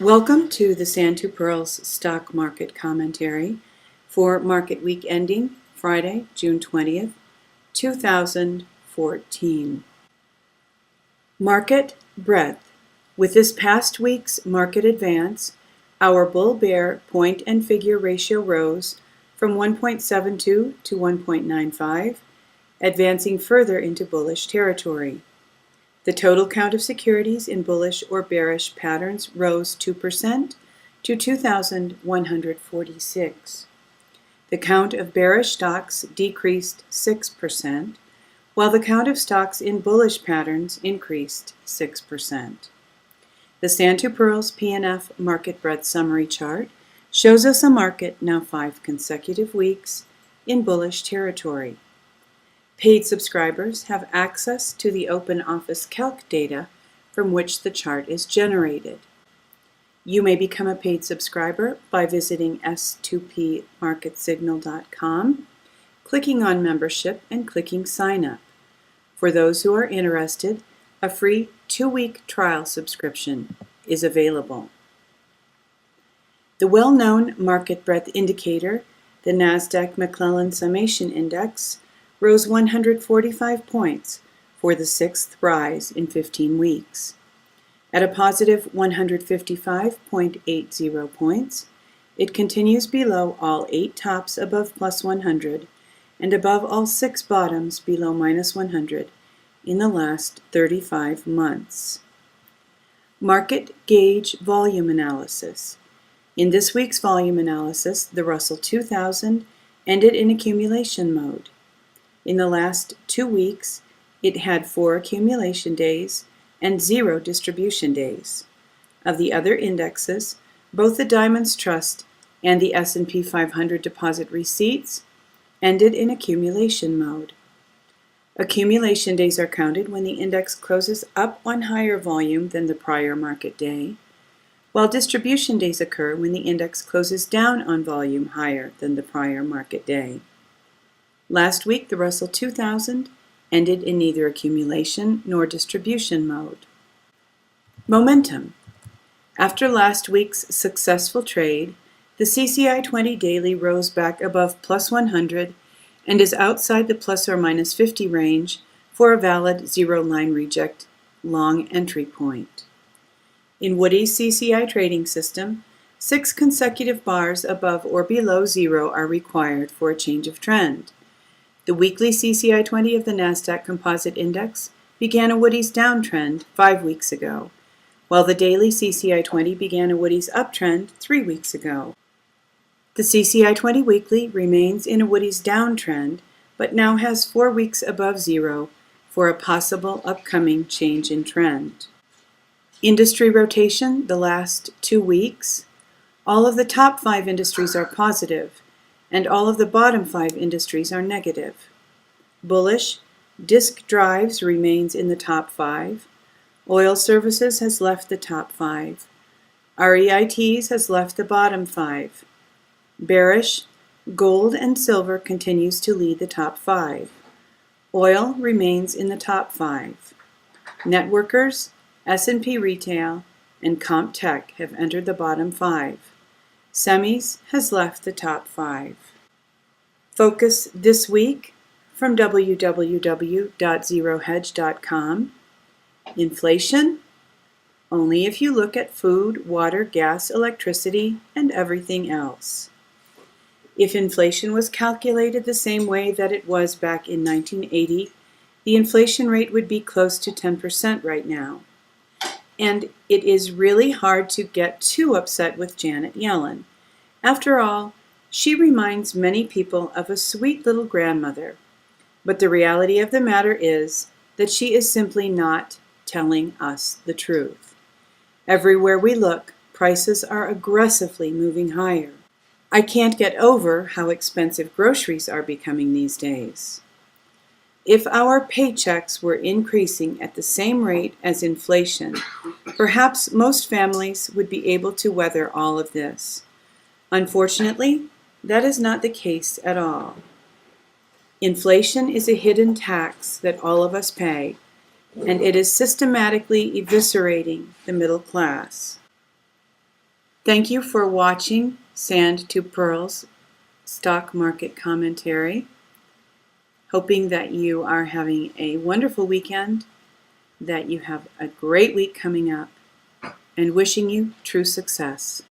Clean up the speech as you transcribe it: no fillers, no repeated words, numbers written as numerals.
Welcome to the Pirls Stock Market Commentary for market week ending Friday, June 20th, 2014. Market breadth. With this past week's market advance, our bull-bear point and figure ratio rose from 1.72 to 1.95, advancing further into bullish territory. The total count of securities in bullish or bearish patterns rose 2% to 2,146. The count of bearish stocks decreased 6%, while the count of stocks in bullish patterns increased 6%. The Pirls PNF Market Breadth Summary Chart shows us a market now 5 consecutive weeks in bullish territory. Paid subscribers have access to the Open Office Calc data from which the chart is generated. You may become a paid subscriber by visiting s2pmarketsignal.com, clicking on Membership and clicking Sign Up. For those who are interested, a free 2-week trial subscription is available. The well-known market breadth indicator, the Nasdaq McClellan Summation Index, rose 145 points for the 6th rise in 15 weeks. At a positive 155.80 points, it continues below all 8 tops above plus 100 and above all 6 bottoms below minus 100 in the last 35 months. Market gauge volume analysis. In this week's volume analysis, the Russell 2000 ended in accumulation mode. In the last 2 weeks, it had 4 accumulation days and 0 distribution days. Of the other indexes, both the Diamonds Trust and the S&P 500 deposit receipts ended in accumulation mode. Accumulation days are counted when the index closes up on higher volume than the prior market day, while distribution days occur when the index closes down on volume higher than the prior market day. Last week, the Russell 2000 ended in neither accumulation nor distribution mode. Momentum. After last week's successful trade, the CCI 20 daily rose back above plus 100 and is outside the plus or minus 50 range for a valid zero-line reject long entry point. In Woody's CCI trading system, 6 consecutive bars above or below zero are required for a change of trend. The weekly CCI 20 of the Nasdaq Composite Index began a Woody's downtrend 5 weeks ago, while the daily CCI 20 began a Woody's uptrend 3 weeks ago. The CCI 20 weekly remains in a Woody's downtrend, but now has 4 weeks above zero for a possible upcoming change in trend. Industry rotation the last 2 weeks. All of the top 5 industries are positive, and all of the bottom 5 industries are negative. Bullish, disk drives remains in the top 5. Oil services has left the top 5. REITs has left the bottom 5. Bearish, gold and silver continues to lead the top 5. Oil remains in the top 5. Networkers, S&P Retail, and Comp Tech have entered the bottom 5. Semis has left the top 5. Focus this week from www.zerohedge.com. Inflation? Only if you look at food, water, gas, electricity, and everything else. If inflation was calculated the same way that it was back in 1980, the inflation rate would be close to 10% right now. And it is really hard to get too upset with Janet Yellen. After all, she reminds many people of a sweet little grandmother. But the reality of the matter is that she is simply not telling us the truth. Everywhere we look, prices are aggressively moving higher. I can't get over how expensive groceries are becoming these days. If our paychecks were increasing at the same rate as inflation, perhaps most families would be able to weather all of this. Unfortunately, that is not the case at all. Inflation is a hidden tax that all of us pay, and it is systematically eviscerating the middle class. Thank you for watching Sand to Pearls Stock Market Commentary. Hoping that you are having a wonderful weekend, that you have a great week coming up, and wishing you true success.